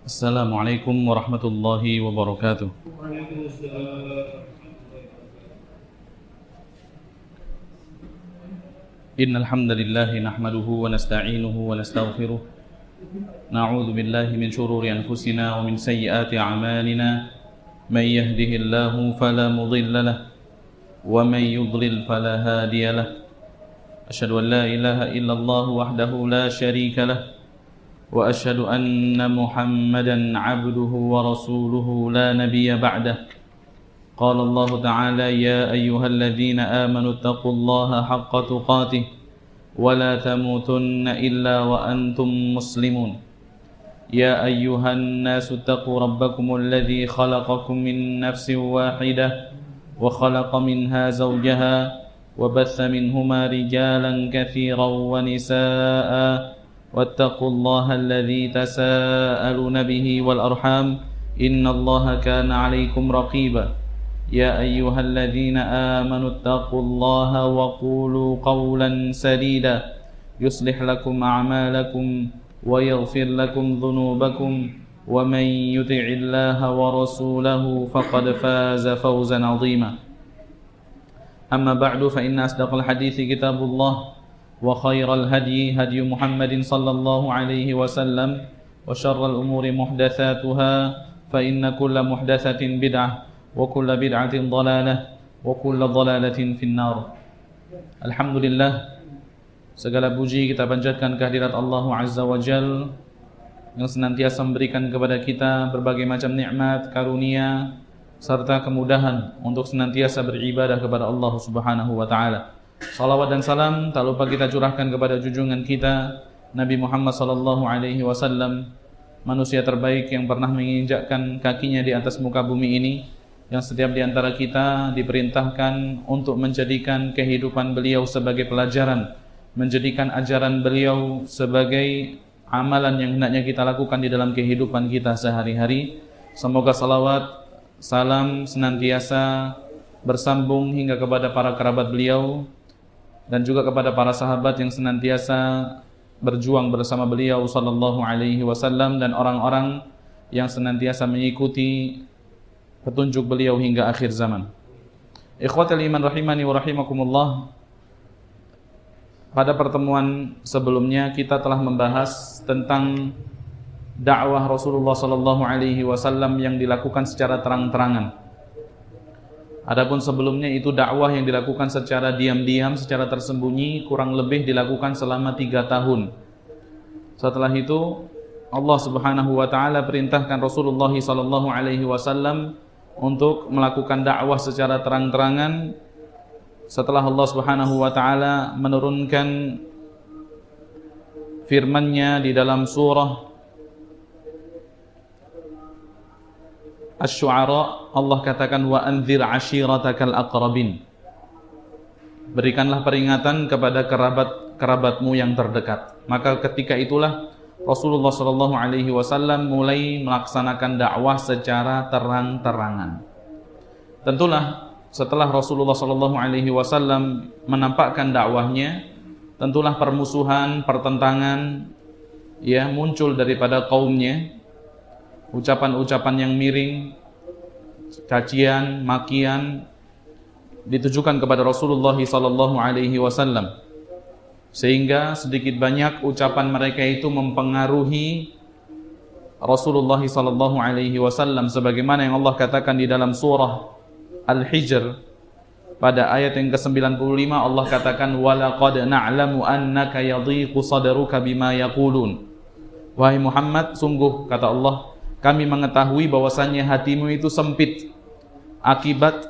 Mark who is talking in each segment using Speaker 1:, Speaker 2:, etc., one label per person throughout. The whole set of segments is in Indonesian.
Speaker 1: Assalamualaikum warahmatullahi wabarakatuh. Innal hamdalillah nahmaduhu wa nasta'inuhu wa nastaghfiruh. Na'udzu billahi min shururi anfusina wa min sayyiati a'malina. May yahdihillahu fala mudilla lahu wa may yudlil fala hadiya lahu. Asyhadu an la ilaha illallah wahdahu la syarika lahu. وأشهد أن محمدًا عبده ورسوله لا نبي بعده قال الله تعالى يا أيها الذين آمنوا اتقوا الله حق تقاته ولا تموتن إلا وأنتم مسلمون يا أيها الناس اتقوا ربكم الذي خلقكم من نفس واحدة وخلق منها زوجها وبث منهما رجالا كثيرا ونساء واتقوا الله الذي تساءلون به والأرحام إن الله كان عليكم رقيبا يا أيها الذين آمنوا اتقوا الله وقولوا قولا سديدا يصلح لكم أعمالكم ويغفر لكم ذنوبكم ومن يطع الله ورسوله فقد فاز فوزا عظيما أما بعد فإن أصدق الحديث كتاب الله وخير الهدي هدي محمد صلى الله عليه وسلم وشر الأمور محدثاتها فإن كل محدثة بدعة وكل بدعة ضلالة وكل ضلالة في النار. Alhamdulillah, segala puji kita panjatkan kehadirat Allah Azza wa Jal yang senantiasa memberikan kepada kita berbagai macam nikmat, karunia serta kemudahan untuk senantiasa beribadah kepada Allah Subhanahu wa taala. Salawat dan salam tak lupa kita curahkan kepada junjungan kita Nabi Muhammad sallallahu alaihi wasallam, manusia terbaik yang pernah menginjakkan kakinya di atas muka bumi ini, yang setiap di antara kita diperintahkan untuk menjadikan kehidupan beliau sebagai pelajaran, menjadikan ajaran beliau sebagai amalan yang hendaknya kita lakukan di dalam kehidupan kita sehari-hari. Semoga salawat, salam senantiasa bersambung hingga kepada para kerabat beliau dan juga kepada para sahabat yang senantiasa berjuang bersama beliau sallallahu alaihi wasallam dan orang-orang yang senantiasa mengikuti petunjuk beliau hingga akhir zaman. Ikhwatal iman rahimani wa rahimakumullah. Pada pertemuan sebelumnya kita telah membahas tentang dakwah Rasulullah sallallahu alaihi wasallam yang dilakukan secara terang-terangan. Adapun sebelumnya itu dakwah yang dilakukan secara diam-diam, secara tersembunyi, kurang lebih dilakukan selama 3 tahun. Setelah itu Allah Subhanahu wa taala perintahkan Rasulullah sallallahu alaihi wasallam untuk melakukan dakwah secara terang-terangan setelah Allah Subhanahu wa taala menurunkan firman-Nya di dalam surah Asy-Syu'ara. Allah katakan wa anzir ashiratakal aqrabin. Berikanlah peringatan kepada kerabat-kerabatmu yang terdekat. Maka ketika itulah Rasulullah sallallahu alaihi wasallam mulai melaksanakan dakwah secara terang-terangan. Tentulah setelah Rasulullah sallallahu alaihi wasallam menampakkan dakwahnya, tentulah permusuhan, pertentangan muncul daripada kaumnya. Ucapan-ucapan yang miring, cacian, makian ditujukan kepada Rasulullah sallallahu alaihi wasallam, sehingga sedikit banyak ucapan mereka itu mempengaruhi Rasulullah sallallahu alaihi wasallam, sebagaimana yang Allah katakan di dalam surah Al-Hijr pada ayat yang ke-95. Allah katakan walaqad na'lamu annaka yadhiqu sadruka bima yaqulun. Wahai Muhammad, sungguh kata Allah, kami mengetahui bahwasannya hatimu itu sempit akibat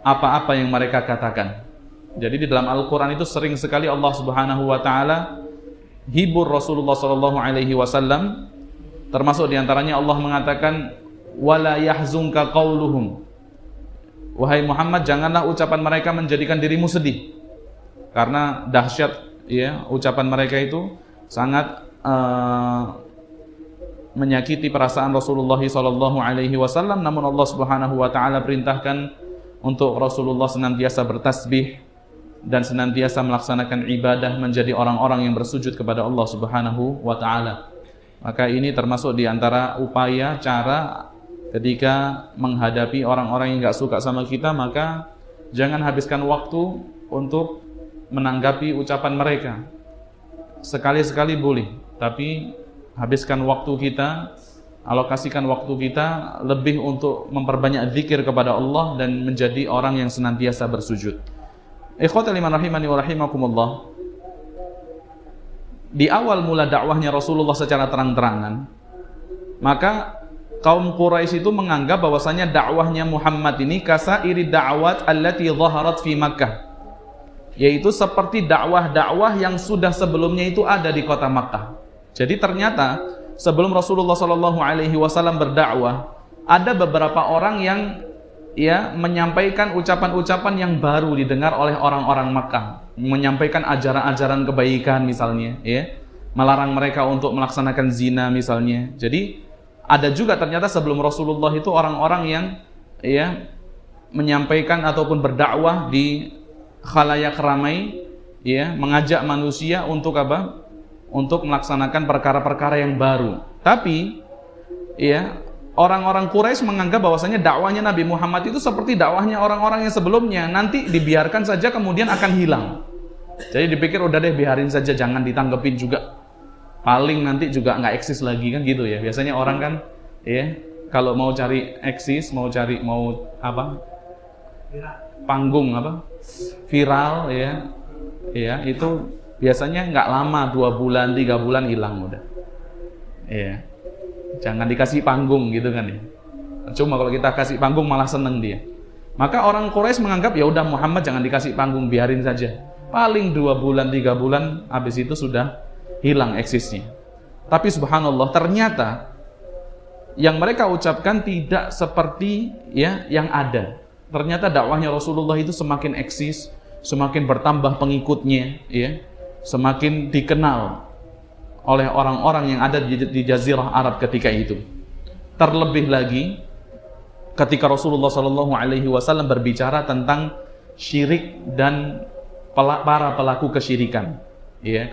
Speaker 1: apa-apa yang mereka katakan. Jadi di dalam Al-Quran itu sering sekali Allah Subhanahu wa ta'ala hibur Rasulullah sallallahu alaihi wasallam. Termasuk diantaranya Allah mengatakan wala yahzunka qauluhum. Wahai Muhammad, janganlah ucapan mereka menjadikan dirimu sedih. Karena dahsyat ucapan mereka itu sangat menyakiti perasaan Rasulullah sallallahu alaihi wasallam. Namun Allah Subhanahu wa taala perintahkan untuk Rasulullah senantiasa bertasbih dan senantiasa melaksanakan ibadah, menjadi orang-orang yang bersujud kepada Allah Subhanahu wa taala. Maka ini termasuk di antara upaya, cara ketika menghadapi orang-orang yang gak suka sama kita, maka jangan habiskan waktu untuk menanggapi ucapan mereka. Sekali-sekali boleh, tapi habiskan waktu kita, alokasikan waktu kita lebih untuk memperbanyak zikir kepada Allah dan menjadi orang yang senantiasa bersujud. Ikhwatal iman rahimani wa rahimakumullah. Di awal mula dakwahnya Rasulullah secara terang-terangan, maka kaum Quraisy itu menganggap bahwasanya dakwahnya Muhammad ini kasairi da'wat allati zaharat fi Makkah, yaitu seperti dakwah-dakwah yang sudah sebelumnya itu ada di kota Makkah. Jadi ternyata sebelum Rasulullah SAW berdakwah, ada beberapa orang yang menyampaikan ucapan-ucapan yang baru didengar oleh orang-orang Makkah, menyampaikan ajaran-ajaran kebaikan misalnya, melarang mereka untuk melaksanakan zina misalnya. Jadi ada juga ternyata sebelum Rasulullah itu orang-orang yang menyampaikan ataupun berdakwah di khalayak ramai, mengajak manusia untuk apa? Untuk melaksanakan perkara-perkara yang baru. Tapi orang-orang Quraisy menganggap bahwasanya dakwahnya Nabi Muhammad itu seperti dakwahnya orang-orang yang sebelumnya, nanti dibiarkan saja kemudian akan hilang. Jadi dipikir udah deh biarin saja, jangan ditanggepin juga, paling nanti juga nggak eksis lagi, kan gitu ya. Biasanya orang kan kalau mau cari eksis, mau apa, panggung apa, viral itu biasanya nggak lama, 2 bulan 3 bulan hilang udah. Jangan dikasih panggung gitu kan ya. Cuma kalau kita kasih panggung malah seneng dia. Maka orang Quraisy menganggap ya udah Muhammad jangan dikasih panggung, biarin saja. Paling 2 bulan 3 bulan habis itu sudah hilang eksisnya. Tapi subhanallah, ternyata yang mereka ucapkan tidak seperti yang ada. Ternyata dakwahnya Rasulullah itu semakin eksis, semakin bertambah pengikutnya, semakin dikenal oleh orang-orang yang ada di Jazirah Arab ketika itu. Terlebih lagi ketika Rasulullah SAW berbicara tentang syirik dan para pelaku kesyirikan.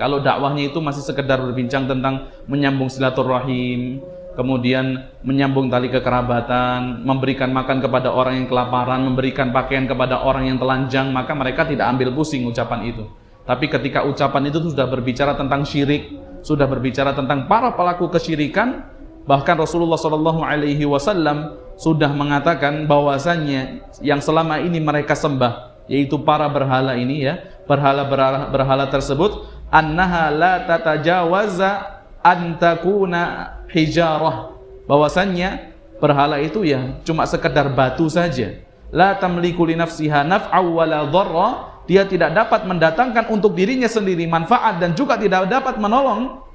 Speaker 1: Kalau dakwahnya itu masih sekedar berbincang tentang menyambung silaturahim, kemudian menyambung tali kekerabatan, memberikan makan kepada orang yang kelaparan, memberikan pakaian kepada orang yang telanjang, maka mereka tidak ambil pusing ucapan itu. Tapi ketika ucapan itu sudah berbicara tentang syirik, sudah berbicara tentang para pelaku kesyirikan, bahkan Rasulullah SAW sudah mengatakan bahwasannya yang selama ini mereka sembah, yaitu para berhala ini, berhala tersebut, annaha la tatajawaza an takuna hijarah, bahwasannya berhala itu cuma sekedar batu saja, la tamliku li nafsiha naf'a wala dharra, dia tidak dapat mendatangkan untuk dirinya sendiri manfaat dan juga tidak dapat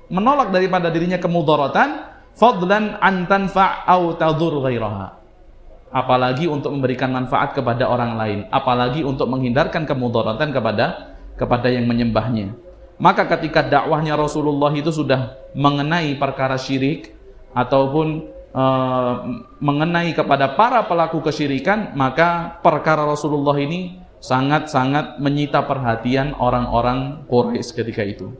Speaker 1: menolak daripada dirinya kemudaratan, fadlan an tanfa' au tadur ghairaha, apalagi untuk memberikan manfaat kepada orang lain, apalagi untuk menghindarkan kemudaratan kepada yang menyembahnya. Maka ketika dakwahnya Rasulullah itu sudah mengenai perkara syirik ataupun mengenai kepada para pelaku kesyirikan, maka perkara Rasulullah ini sangat-sangat menyita perhatian orang-orang Quraisy ketika itu,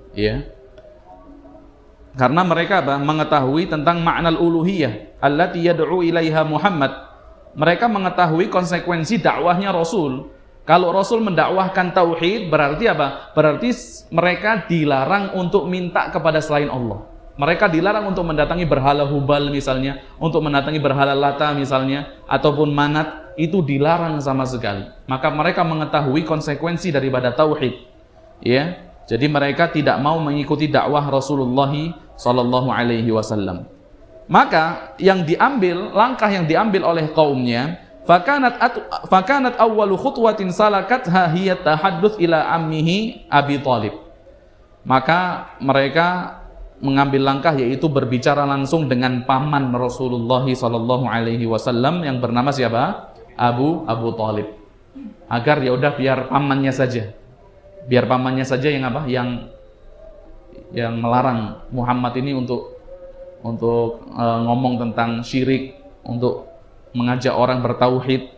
Speaker 1: karena mereka mengetahui tentang makna uluhiyah allati yad'u ilaiha Muhammad. Mereka mengetahui konsekuensi dakwahnya Rasul. Kalau Rasul mendakwahkan tauhid, berarti apa? Berarti mereka dilarang untuk minta kepada selain Allah. Mereka dilarang untuk mendatangi berhala Hubal misalnya, untuk mendatangi berhala Lata misalnya, ataupun Manat, itu dilarang sama sekali. Maka mereka mengetahui konsekuensi daripada tauhid. Jadi mereka tidak mau mengikuti dakwah Rasulullah SAW. Maka langkah yang diambil oleh kaumnya, fakanat awwalu khutwatin salakatha hiya tahadduts ila ammihi Abi Thalib. Maka mereka mengambil langkah, yaitu berbicara langsung dengan paman Rasulullah SAW yang bernama siapa? Abu Thalib. Agar biar pamannya saja. Biar pamannya saja yang melarang Muhammad ini untuk ngomong tentang syirik, untuk mengajak orang bertauhid,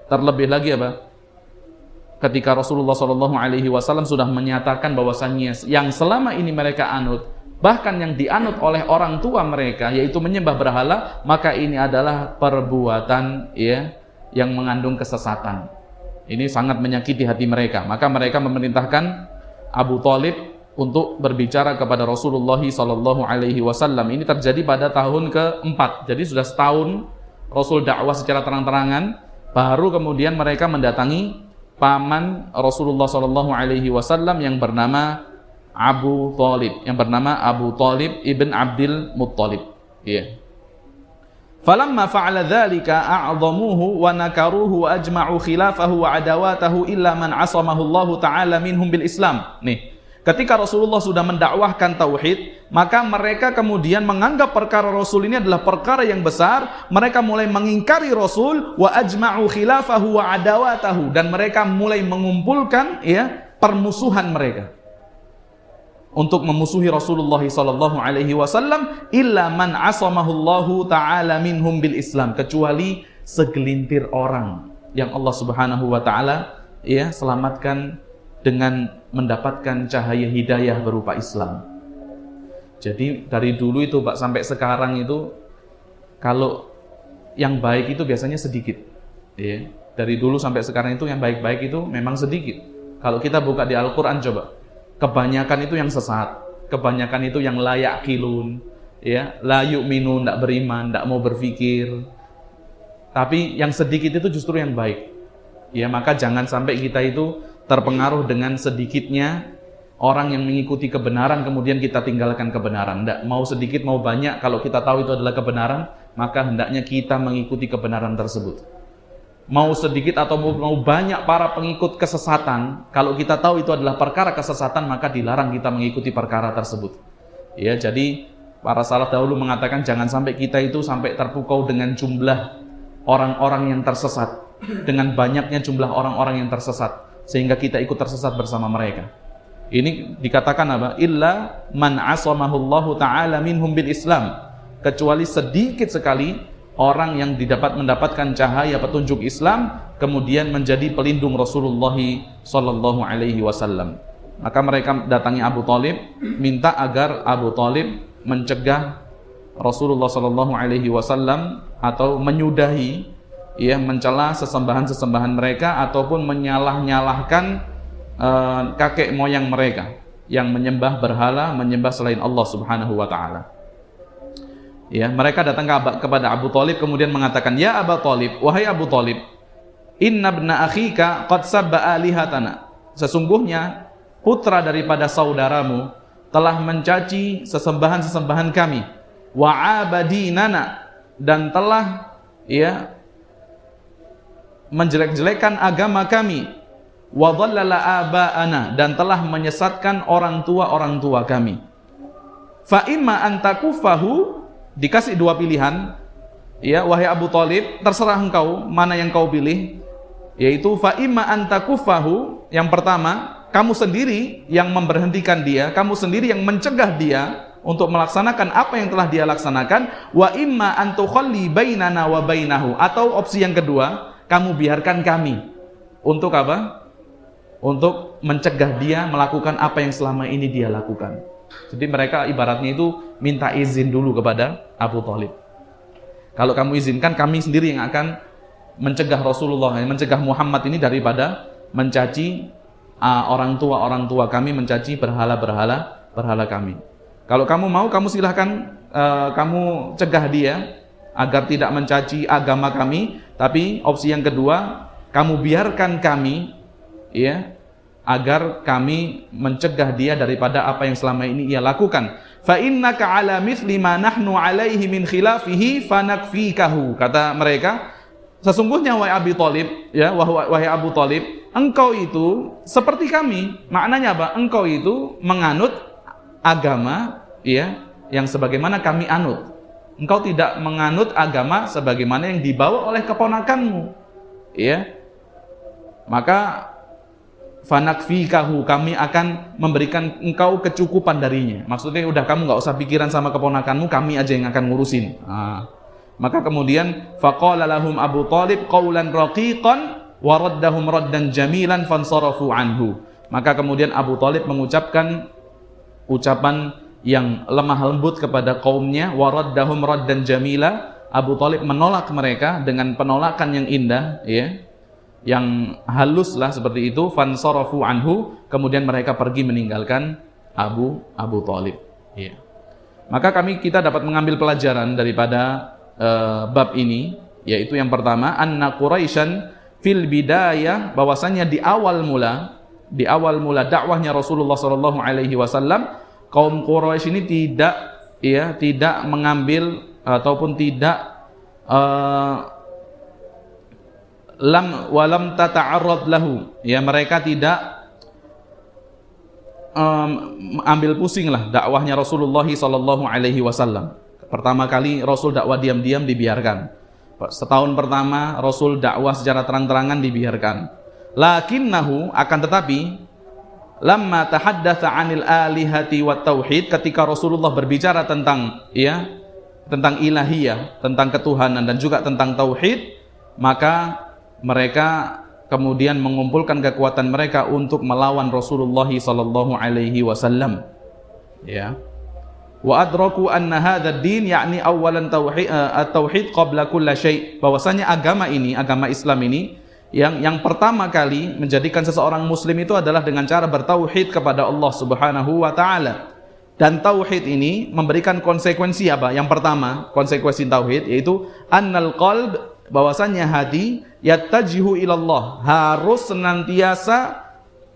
Speaker 1: Terlebih lagi ketika Rasulullah SAW sudah menyatakan bahwasannya yang selama ini mereka anut
Speaker 2: bahkan yang dianut oleh orang tua mereka, yaitu menyembah berhala, maka ini adalah perbuatan ya yang mengandung kesesatan. Ini sangat menyakiti hati mereka. Maka mereka memerintahkan Abu Thalib untuk berbicara kepada Rasulullah SAW. Ini terjadi pada tahun ke-4. Jadi sudah setahun Rasul dakwah secara terang-terangan, baru kemudian mereka mendatangi paman Rasulullah SAW yang bernama Abu Thalib, ibn Abdul Muttalib. Ya. Falamma fa'ala dzalika a'dhamuhu wa nakaruhu wa ajma'u khilafahu wa adawatahu illa man 'asamahu Allah taala minhum bil Islam. Nih, ketika Rasulullah sudah mendakwahkan tauhid, maka mereka kemudian menganggap perkara Rasul ini adalah perkara yang besar. Mereka mulai mengingkari Rasul, wa ajma'u khilafahu wa adawatahu, dan mereka mulai mengumpulkan ya permusuhan mereka untuk memusuhi Rasulullah SAW, illa man asamahullahu ta'ala minhum bil Islam, kecuali segelintir orang yang Allah Subhanahu wa ta'ala ya selamatkan dengan mendapatkan cahaya hidayah berupa Islam. Jadi dari dulu itu Pak sampai sekarang itu, kalau yang baik itu biasanya sedikit ya. Dari dulu sampai sekarang itu yang baik-baik itu memang sedikit. Kalau kita buka di Al-Quran coba, kebanyakan itu yang sesat, kebanyakan itu yang la yaqilun, ya, la yu'minun, tidak beriman, tidak mau berpikir. Tapi yang sedikit itu justru yang baik. Ya, maka jangan sampai kita itu terpengaruh dengan sedikitnya orang yang mengikuti kebenaran kemudian kita tinggalkan kebenaran. Tidak, mau sedikit mau banyak, kalau kita tahu itu adalah kebenaran, maka hendaknya kita mengikuti kebenaran tersebut. Mau sedikit atau mau banyak para pengikut kesesatan, kalau kita tahu itu adalah perkara kesesatan, maka dilarang kita mengikuti perkara tersebut. Ya, jadi para salaf dahulu mengatakan jangan sampai kita itu sampai terpukau dengan jumlah orang-orang yang tersesat, dengan banyaknya jumlah orang-orang yang tersesat, sehingga kita ikut tersesat bersama mereka. Ini dikatakan apa? Illa man asamahullahu ta'ala minhum bil Islam, kecuali sedikit sekali orang yang mendapatkan cahaya petunjuk Islam kemudian menjadi pelindung Rasulullah SAW. Maka mereka datangi Abu Thalib, minta agar Abu Thalib mencegah Rasulullah SAW atau menyudahi ya, mencela sesembahan-sesembahan mereka ataupun menyalah-nyalahkan kakek moyang mereka yang menyembah berhala, menyembah selain Allah Subhanahu wa taala. Ya, mereka datang kepada Abu Thalib kemudian mengatakan, "Ya Abu Thalib, wahai Abu Thalib, inna ibna akhika qad sabba alihatana." Sesungguhnya putra daripada saudaramu telah mencaci sesembahan-sesembahan kami, wa abadinana, dan telah ya menjelek-jelekan agama kami, wa dhallala abaana, dan telah menyesatkan orang tua kami. Fa imma an takufahu, dikasih dua pilihan, ya wahai Abu Thalib, terserah engkau mana yang kau pilih, yaitu fa imma an takufahu, yang pertama, kamu sendiri yang memberhentikan dia, kamu sendiri yang mencegah dia untuk melaksanakan apa yang telah dia laksanakan, wa imma an tukhalli bainana wa bainahu, atau opsi yang kedua, kamu biarkan kami untuk apa? Untuk mencegah dia melakukan apa yang selama ini dia lakukan. Jadi mereka ibaratnya itu minta izin dulu kepada Abu Thalib. Kalau kamu izinkan, kami sendiri yang akan mencegah Rasulullah, mencegah Muhammad ini daripada mencaci orang tua kami, mencaci berhala kami. Kalau kamu mau, kamu silahkan kamu cegah dia agar tidak mencaci agama kami. Tapi opsi yang kedua, kamu biarkan kami ya, agar kami mencegah dia daripada apa yang selama ini ia lakukan. Fa innaka ala mithli ma nahnu alaihi min khilafihi fanakfikahu. Kata mereka, sesungguhnya wahai Abu Thalib, ya wahai Abu Thalib, engkau itu seperti kami. Maknanya apa? Engkau itu menganut agama ya yang sebagaimana kami anut. Engkau tidak menganut agama sebagaimana yang dibawa oleh keponakanmu. Ya. Maka fanakfikahu, kami akan memberikan engkau kecukupan darinya. Maksudnya udah kamu nggak usah pikiran sama keponakanmu, kami aja yang akan ngurusin. Maka kemudian faqala lahum Abu Thalib qawlan raqiqan wa raddahum raddan jamilan fansarafu anhu. Maka kemudian Abu Thalib mengucapkan ucapan yang lemah lembut kepada kaumnya, waraddahum raddan jamila. Abu Thalib menolak mereka dengan penolakan yang indah, ya, yang halus lah seperti itu. Fansarafu anhu, kemudian mereka pergi meninggalkan Abu Thalib. Ya. Maka kita dapat mengambil pelajaran daripada bab ini, yaitu yang pertama, anna Quraisyan fil bidayah, bahwasanya di awal mula dakwahnya Rasulullah sallallahu alaihi wasallam, kaum Quraisy ini tidak mengambil ataupun tidak walam tata'arrad lahu, ya, mereka tidak ambil pusing lah dakwahnya Rasulullah sallallahu alaihi wasallam. Pertama kali Rasul dakwah diam-diam dibiarkan. Setahun pertama Rasul dakwah secara terang-terangan dibiarkan. Lakinnahu, akan tetapi, lamma tahaddatsa 'anil alihati wat tauhid, ketika Rasulullah berbicara tentang ilahiyah, tentang ketuhanan dan juga tentang tauhid, maka mereka kemudian mengumpulkan kekuatan mereka untuk melawan Rasulullah sallallahu alaihi wasallam. Ya. Wa adraku anna hadzal din, yakni awalan tauhid qabla kulli syai', bahwasanya agama Islam ini yang pertama kali menjadikan seseorang muslim itu adalah dengan cara bertauhid kepada Allah Subhanahu wa taala. Dan tauhid ini memberikan konsekuensi apa? Yang pertama, konsekuensi tauhid yaitu annal qalb, bahwasanya hati yattajihu ilallah, harus senantiasa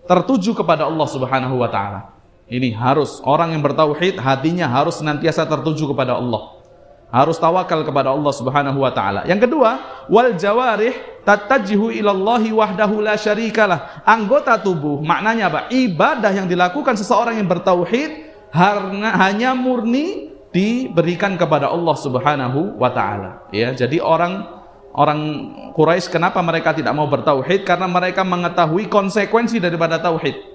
Speaker 2: tertuju kepada Allah Subhanahu wa taala. Ini harus, orang yang bertauhid hatinya harus senantiasa tertuju kepada Allah. Harus tawakal kepada Allah Subhanahu wa taala. Yang kedua, wal jawarih tattajihu ilallahi wahdahu la syarikalah. Anggota tubuh, maknanya apa? Ibadah yang dilakukan seseorang yang bertauhid hanya murni diberikan kepada Allah Subhanahu wa taala. Ya, jadi orang Quraisy, kenapa mereka tidak mau bertauhid? Karena mereka mengetahui konsekuensi daripada tauhid.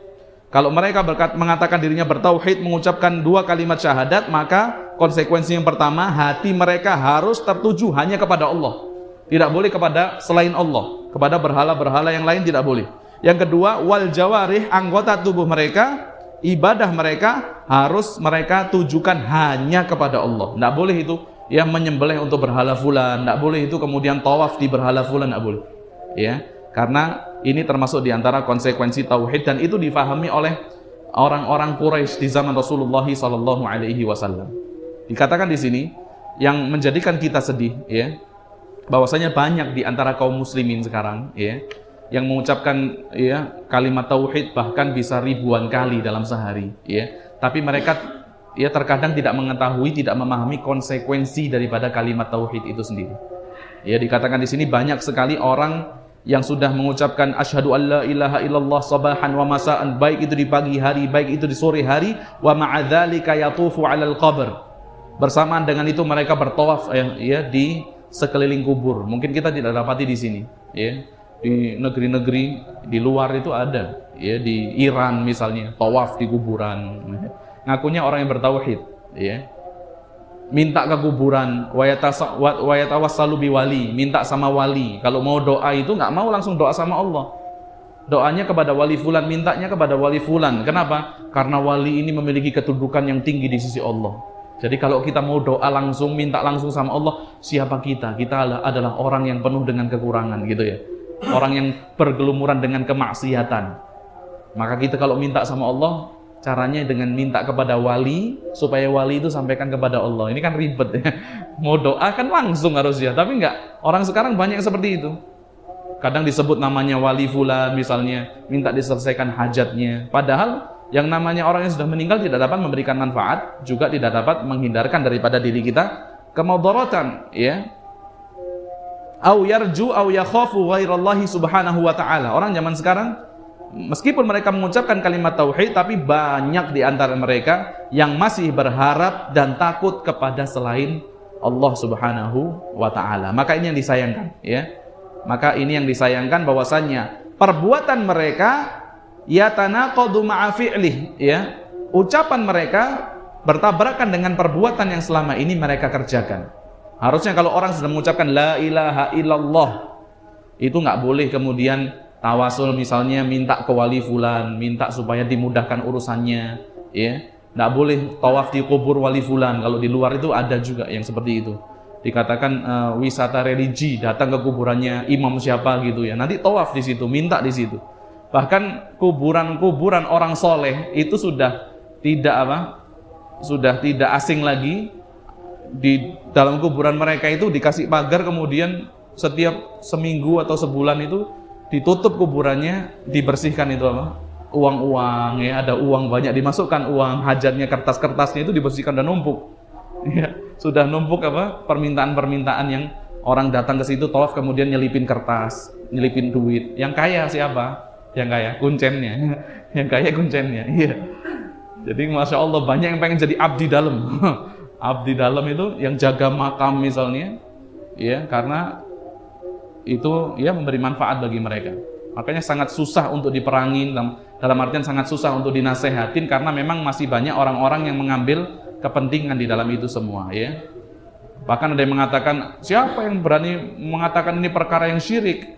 Speaker 2: Kalau mereka mengatakan dirinya bertauhid, mengucapkan 2 kalimat syahadat, maka konsekuensi yang pertama, hati mereka harus tertuju hanya kepada Allah. Tidak boleh kepada selain Allah, kepada berhala-berhala yang lain tidak boleh. Yang kedua, wal jawarih, anggota tubuh mereka, ibadah mereka harus mereka tujukan hanya kepada Allah. Tidak boleh itu yang menyembelih untuk berhala fulan, tidak boleh itu kemudian tawaf di berhala fulan, tidak boleh. Ya, karena ini termasuk diantara konsekuensi tauhid, dan itu difahami oleh orang-orang Quraisy di zaman Rasulullah sallallahu alaihi wasallam. Dikatakan di sini yang menjadikan kita sedih, ya, bahwasanya banyak di antara kaum muslimin sekarang, ya, yang mengucapkan, ya, kalimat tauhid bahkan bisa ribuan kali dalam sehari, ya, tapi mereka, ya, terkadang tidak mengetahui, tidak memahami konsekuensi daripada kalimat tauhid itu sendiri. Ya, dikatakan di sini banyak sekali orang yang sudah mengucapkan asyhadu alla ilaha illallah sabahan wa masaan, baik itu di pagi hari, baik itu di sore hari, wa ma'adzalika yatufu 'alal qabr. Bersamaan dengan itu mereka bertawaf, ya, di sekeliling kubur. Mungkin kita tidak dapati di sini, ya. Di negeri-negeri di luar itu ada, ya, di Iran misalnya, tawaf di kuburan. Ngakunya orang yang bertauhid, ya. Minta ke kuburan, wa yatawassalu biwali, minta sama wali. Kalau mau doa itu nggak mau langsung doa sama Allah. Doanya kepada wali fulan, mintanya kepada wali fulan. Kenapa? Karena wali ini memiliki kedudukan yang tinggi di sisi Allah. Jadi kalau kita mau doa langsung, minta langsung sama Allah, siapa kita? Kita adalah orang yang penuh dengan kekurangan, gitu ya. Orang yang bergelumuran dengan kemaksiatan. Maka kita kalau minta sama Allah, caranya dengan minta kepada wali, supaya wali itu sampaikan kepada Allah. Ini kan ribet, ya. Mau doa kan langsung harusnya, tapi enggak. Orang sekarang banyak seperti itu. Kadang disebut namanya wali fulan misalnya, minta diselesaikan hajatnya. Padahal yang namanya orang yang sudah meninggal tidak dapat memberikan manfaat, juga tidak dapat menghindarkan daripada diri kita kemudaratan, ya. Au yarju au yakhafu ghairallahi subhanahu wa ta'ala. Orang zaman sekarang, meskipun mereka mengucapkan kalimat tauhid, tapi banyak di antara mereka yang masih berharap dan takut kepada selain Allah Subhanahu wa taala. Maka ini yang disayangkan, ya. Maka ini yang disayangkan, bahwasannya perbuatan mereka yatanaqadu ma'a fi'lih, ya. Ucapan mereka bertabrakan dengan perbuatan yang selama ini mereka kerjakan. Harusnya kalau orang sudah mengucapkan la ilaha illallah, itu nggak boleh kemudian tawasul misalnya minta ke wali fulan, minta supaya dimudahkan urusannya, ya.
Speaker 1: Nggak boleh tawaf di kubur wali fulan. Kalau di luar itu ada juga yang seperti itu. Dikatakan wisata religi, datang ke kuburannya imam siapa gitu ya. Nanti tawaf di situ, minta di situ. Bahkan kuburan-kuburan orang soleh itu sudah tidak asing lagi. Di dalam kuburan mereka itu dikasih pagar, kemudian setiap seminggu atau sebulan itu ditutup kuburannya, dibersihkan itu uang-uang ya, ada uang banyak dimasukkan, uang hajatnya, kertas-kertasnya itu dibersihkan dan numpuk ya, sudah numpuk permintaan-permintaan yang orang datang ke situ tawaf kemudian nyelipin kertas, nyelipin duit. Yang kaya siapa? Yang kaya kuncennya. Yang kaya kuncennya. Iya. Jadi Masya Allah banyak yang pengen jadi abdi dalam. Abdi dalam itu yang jaga makam misalnya ya, karena itu ya memberi manfaat bagi mereka. Makanya sangat susah untuk diperangin, dalam artian sangat susah untuk dinasehatin, karena memang masih banyak orang-orang yang mengambil kepentingan di dalam itu semua ya. Bahkan ada yang mengatakan, siapa yang berani mengatakan ini perkara yang syirik?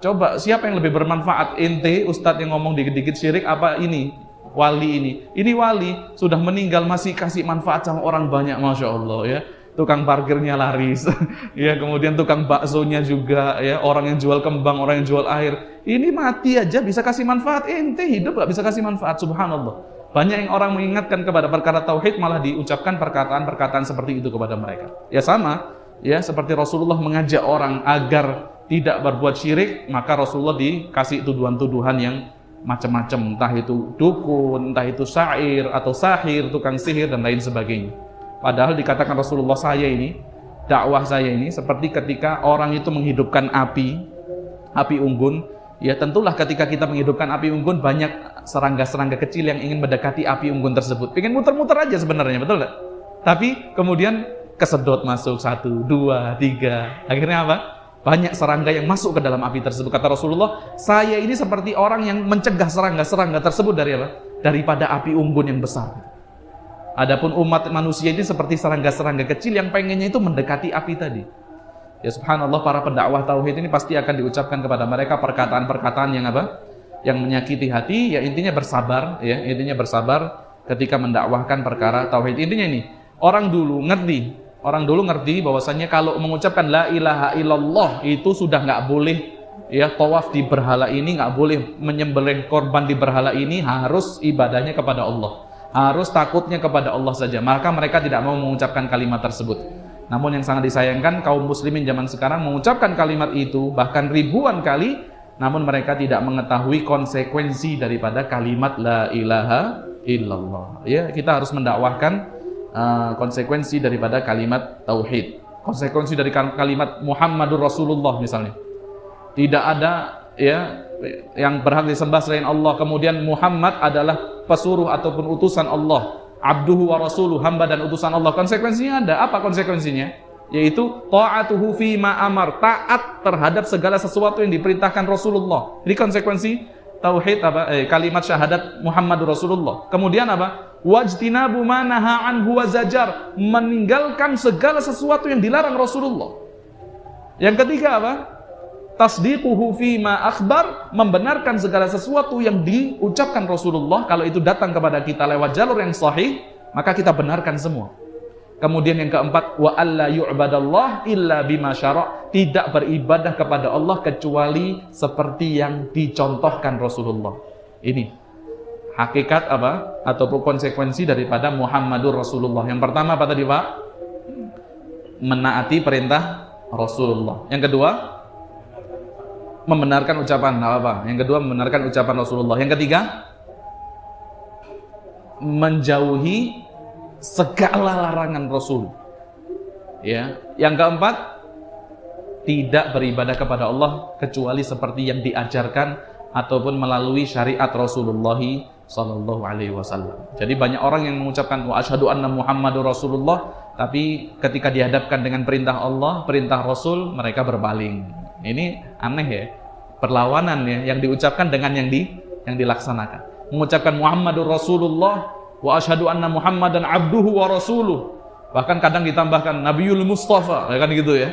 Speaker 1: Coba siapa yang lebih bermanfaat? Ente ustadz yang ngomong dikit-dikit syirik, apa ini wali ini? Ini wali sudah meninggal masih kasih manfaat sama orang banyak, Masya Allah ya. Tukang parkirnya laris ya, kemudian tukang baksonya juga ya, orang yang jual kembang, orang yang jual air, ini mati aja bisa kasih manfaat, ente hidup gak bisa kasih manfaat. Subhanallah, banyak yang orang mengingatkan kepada perkara tauhid malah diucapkan perkataan-perkataan seperti itu kepada mereka. Ya sama ya, seperti Rasulullah mengajak orang agar tidak berbuat syirik, maka Rasulullah dikasih tuduhan-tuduhan yang macam-macam, entah itu dukun, entah itu syair atau sahir, tukang sihir dan lain sebagainya. Padahal dikatakan Rasulullah, dakwah saya ini seperti ketika orang itu menghidupkan api unggun. Ya tentulah ketika kita menghidupkan api unggun, banyak serangga-serangga kecil yang ingin mendekati api unggun tersebut. Pengen muter-muter aja sebenarnya, betul nggak? Tapi kemudian kesedot masuk 1, 2, 3. Akhirnya apa? Banyak serangga yang masuk ke dalam api tersebut. Kata Rasulullah, saya ini seperti orang yang mencegah serangga-serangga tersebut dari apa? Daripada api unggun yang besar. Adapun umat manusia ini seperti serangga-serangga kecil yang pengennya itu mendekati api tadi. Ya subhanallah, para pendakwah tauhid ini pasti akan diucapkan kepada mereka perkataan-perkataan yang yang menyakiti hati. Ya intinya bersabar ya, intinya bersabar ketika mendakwahkan perkara tauhid. Intinya ini, orang dulu ngerti bahwasanya kalau mengucapkan la ilaha illallah itu sudah nggak boleh ya tawaf di berhala ini, nggak boleh menyembelih korban di berhala ini, harus ibadahnya kepada Allah. Harus takutnya kepada Allah saja. Maka mereka tidak mau mengucapkan kalimat tersebut. Namun yang sangat disayangkan, kaum muslimin zaman sekarang mengucapkan kalimat itu bahkan ribuan kali, namun mereka tidak mengetahui konsekuensi daripada kalimat la ilaha illallah. Ya, kita harus mendakwahkan konsekuensi daripada kalimat tauhid. Konsekuensi dari kalimat Muhammadur Rasulullah misalnya. Tidak ada ya yang berhak disembah selain Allah, kemudian Muhammad adalah pesuruh ataupun utusan Allah, abduhu wa rasuluh, hamba dan utusan Allah. Konsekuensinya ada. Apa konsekuensinya? Yaitu ta'atuhu fima amar, taat terhadap segala sesuatu yang diperintahkan Rasulullah. Jadi konsekuensi tauhid kalimat syahadat Muhammadur Rasulullah. Kemudian apa? Wajtinabu ma naha anhu wa zajar, meninggalkan segala sesuatu yang dilarang Rasulullah. Yang ketiga apa? Tasdiquhu fima akhbar, membenarkan segala sesuatu yang diucapkan Rasulullah. Kalau itu datang kepada kita lewat jalur yang sahih, maka kita benarkan semua. Kemudian yang keempat, wa alla yu'badallah illa bima syara', tidak beribadah kepada Allah kecuali seperti yang dicontohkan Rasulullah. Ini hakikat ataupun konsekuensi daripada Muhammadur Rasulullah. Yang pertama apa tadi, Pak? Menaati perintah Rasulullah. Yang kedua, membenarkan ucapan Yang kedua, membenarkan ucapan Rasulullah. Yang ketiga, menjauhi segala larangan Rasul. Ya. Yang keempat, tidak beribadah kepada Allah kecuali seperti yang diajarkan ataupun melalui syariat Rasulullah sallallahu alaihi wasallam. Jadi banyak orang yang mengucapkan wa asyhadu anna Muhammadur Rasulullah, tapi ketika dihadapkan dengan perintah Allah, perintah Rasul, mereka berpaling. Ini aneh ya, perlawanan ya, yang diucapkan dengan yang dilaksanakan. Mengucapkan Muhammadur Rasulullah wa asyhadu anna Muhammadan abduhu wa rasuluh. Bahkan kadang ditambahkan Nabiul Mustafa, ya kan gitu ya.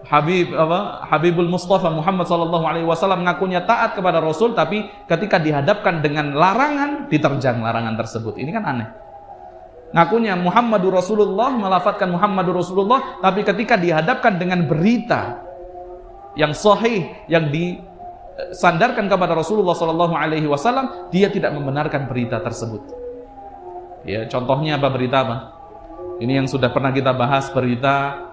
Speaker 1: Habibul Mustafa Muhammad sallallahu alaihi wasallam ngakunya taat kepada Rasul, tapi ketika dihadapkan dengan larangan, diterjang larangan tersebut. Ini kan aneh.
Speaker 2: ngakunya Muhammadur Rasulullah, melafadzkan Muhammadur Rasulullah, tapi ketika dihadapkan dengan berita yang sahih yang disandarkan kepada Rasulullah SAW, dia tidak membenarkan berita tersebut. Ya, contohnya apa? Berita apa? Ini yang sudah pernah kita bahas, berita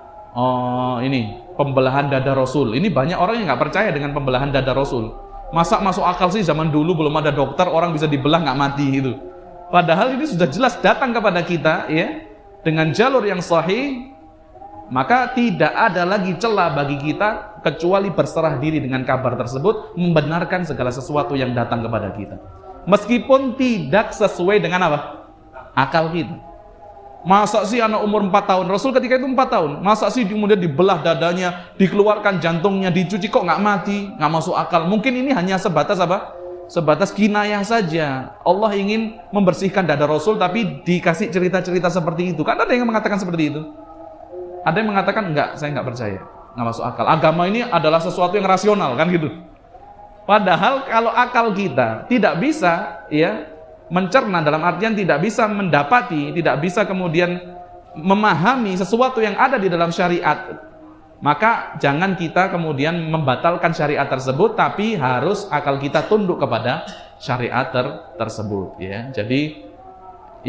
Speaker 2: ini pembelahan dada Rasul. Ini banyak orang yang nggak percaya dengan pembelahan dada Rasul. Masa masuk akal sih, zaman dulu belum ada dokter, orang bisa dibelah nggak mati gitu. Padahal ini sudah jelas datang kepada kita ya dengan jalur yang sahih, maka tidak ada lagi celah bagi kita kecuali berserah diri dengan kabar tersebut, membenarkan segala sesuatu yang datang kepada kita. Meskipun tidak sesuai dengan apa? Akal kita. Masa sih anak umur 4 tahun, Rasul ketika itu 4 tahun, masa sih kemudian dibelah dadanya, dikeluarkan jantungnya, dicuci, kok nggak mati, nggak masuk akal. Mungkin ini hanya sebatas apa? Sebatas kinayah saja. Allah ingin membersihkan dada Rasul, tapi dikasih cerita-cerita seperti itu. Kan ada yang mengatakan seperti itu. Ada yang mengatakan, enggak, saya nggak percaya, nggak masuk akal. Agama ini adalah sesuatu yang rasional, kan gitu. Padahal kalau akal kita tidak bisa, ya, mencerna dalam artian tidak bisa mendapati, tidak bisa kemudian memahami sesuatu yang ada di dalam syariat, maka jangan kita kemudian membatalkan syariat tersebut, tapi harus akal kita tunduk kepada syariat tersebut ya. Jadi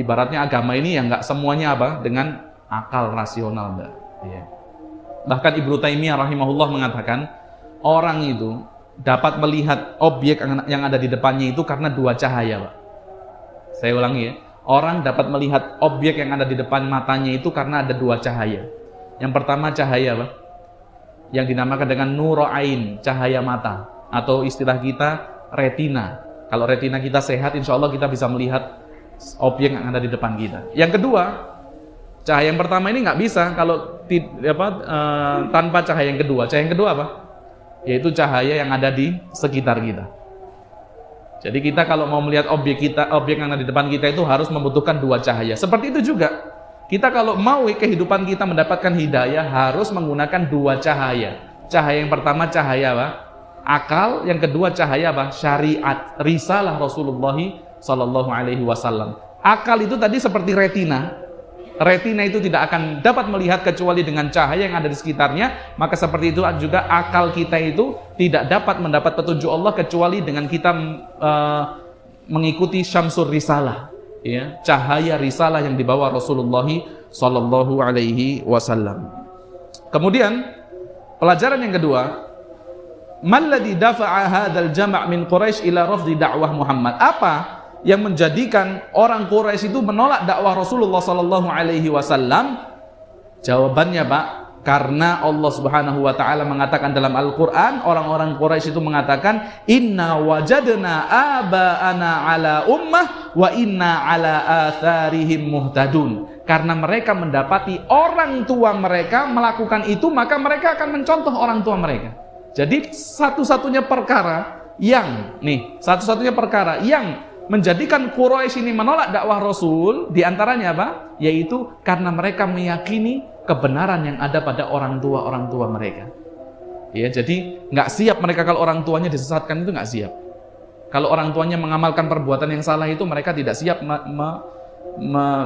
Speaker 2: ibaratnya agama ini yang nggak semuanya apa dengan akal rasional enggak ya. Bahkan Ibnu Taimiyah rahimahullah mengatakan orang itu dapat melihat objek yang ada di depannya itu karena 2 cahaya, Pak. Saya ulangi ya, orang dapat melihat objek yang ada di depan matanya itu karena ada 2 cahaya. Yang pertama cahaya apa? Yang dinamakan dengan nuru ain, cahaya mata, atau istilah kita retina. Kalau retina kita sehat, insya Allah kita bisa melihat objek yang ada di depan kita. Yang kedua, cahaya yang pertama ini nggak bisa kalau tanpa cahaya yang kedua. Cahaya yang kedua apa? Yaitu cahaya yang ada di sekitar kita. Jadi kita kalau mau melihat objek yang ada di depan kita itu harus membutuhkan 2 cahaya. Seperti itu juga, kita kalau mau kehidupan kita mendapatkan hidayah harus menggunakan 2 cahaya. Cahaya yang pertama cahaya apa? Akal, yang kedua cahaya apa? Syariat, risalah Rasulullah SAW. Akal itu tadi seperti retina. Retina itu tidak akan dapat melihat kecuali dengan cahaya yang ada di sekitarnya. Maka seperti itu juga akal kita itu tidak dapat mendapat petunjuk Allah kecuali dengan kita mengikuti syamsur risalah ya, cahaya risalah yang dibawa Rasulullah SAW. Kemudian pelajaran yang kedua, malladzi dafa'a hadzal jama' min Quraisy ila rafdi da'wah Muhammad. Apa yang menjadikan orang Quraisy itu menolak dakwah Rasulullah SAW? Jawabannya, Pak, karena Allah Subhanahu wa taala mengatakan dalam Al-Qur'an, orang-orang Quraisy itu mengatakan, inna wajadna aba'ana ala ummah wa inna ala atharihim muhtadun. Karena mereka mendapati orang tua mereka melakukan itu, maka mereka akan mencontoh orang tua mereka. Jadi satu-satunya perkara yang menjadikan Quraisy ini menolak dakwah Rasul, diantaranya apa? Yaitu karena mereka meyakini kebenaran yang ada pada orang tua mereka. Ya, jadi nggak siap mereka kalau orang tuanya disesatkan, itu nggak siap. Kalau orang tuanya mengamalkan perbuatan yang salah itu mereka tidak siap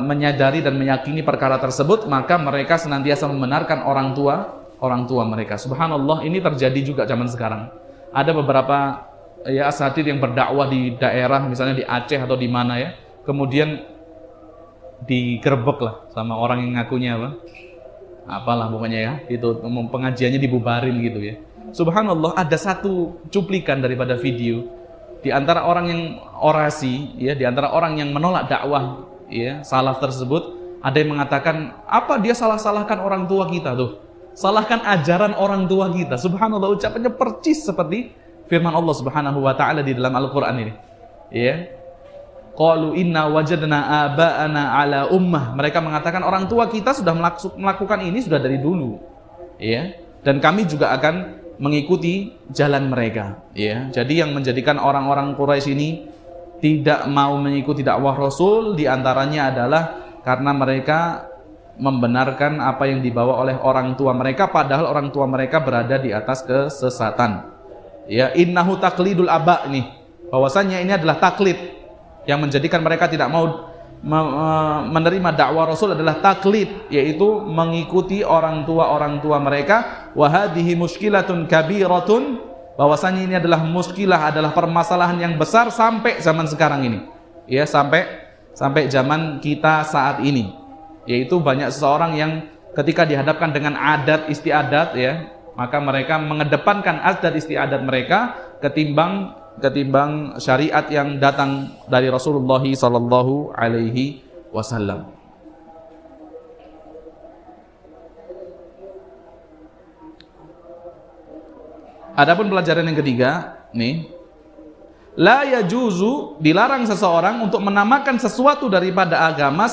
Speaker 2: menyadari dan meyakini perkara tersebut, maka mereka senantiasa membenarkan orang tua mereka. Subhanallah, ini terjadi juga zaman sekarang. Ada beberapa asatidz yang berdakwah di daerah, misalnya di Aceh atau di mana ya, kemudian digerebek lah sama orang yang ngakunya apalah pokoknya ya, itu pengajiannya dibubarin gitu ya. Subhanallah, ada satu cuplikan daripada video di antara orang yang orasi ya, di antara orang yang menolak dakwah ya salaf tersebut, ada yang mengatakan, apa dia salah-salahkan orang tua kita tuh, salahkan ajaran orang tua kita. Subhanallah, ucapannya percis seperti firman Allah Subhanahu wa taala di dalam Al-Qur'an ini. Ya. Qalu inna wajadna aba'ana ala ummah. Mereka mengatakan orang tua kita sudah melakukan ini sudah dari dulu. Ya. Dan kami juga akan mengikuti jalan mereka, ya. Jadi yang menjadikan orang-orang Quraisy ini tidak mau mengikuti dakwah Rasul diantaranya adalah karena mereka membenarkan apa yang dibawa oleh orang tua mereka, padahal orang tua mereka berada di atas kesesatan. Ya, innahu taqlidul aba nih, bahwasanya ini adalah taklid yang menjadikan mereka tidak mau menerima dakwah Rasul adalah taklid, yaitu mengikuti orang tua mereka. Wa hadhihi mushkilatun kabiratun, bahwasanya ini adalah muskilah, adalah permasalahan yang besar sampai zaman sekarang ini. Ya, sampai zaman kita saat ini. Yaitu banyak seseorang yang ketika dihadapkan dengan adat istiadat, ya, maka mereka mengedepankan adat istiadat mereka ketimbang syariat yang datang dari Rasulullah sallallahu alaihi wasallam. Adapun pelajaran yang ketiga, nih, la yajuzu, dilarang seseorang untuk menamakan sesuatu daripada agama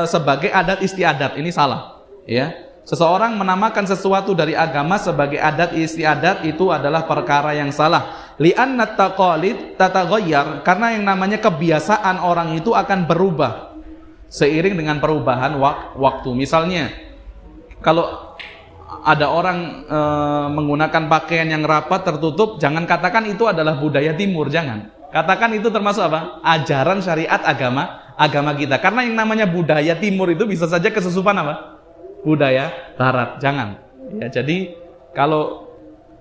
Speaker 2: sebagai adat istiadat. Ini salah, ya. Seseorang menamakan sesuatu dari agama sebagai adat istiadat itu adalah perkara yang salah. Li'anna taqalid tataghayyar, karena yang namanya kebiasaan orang itu akan berubah seiring dengan perubahan waktu. Misalnya, kalau ada orang menggunakan pakaian yang rapat tertutup, jangan katakan itu adalah budaya timur, jangan. Katakan itu termasuk apa? Ajaran syariat agama kita. Karena yang namanya budaya timur itu bisa saja kesusupan apa? Budaya barat, jangan. Ya, jadi kalau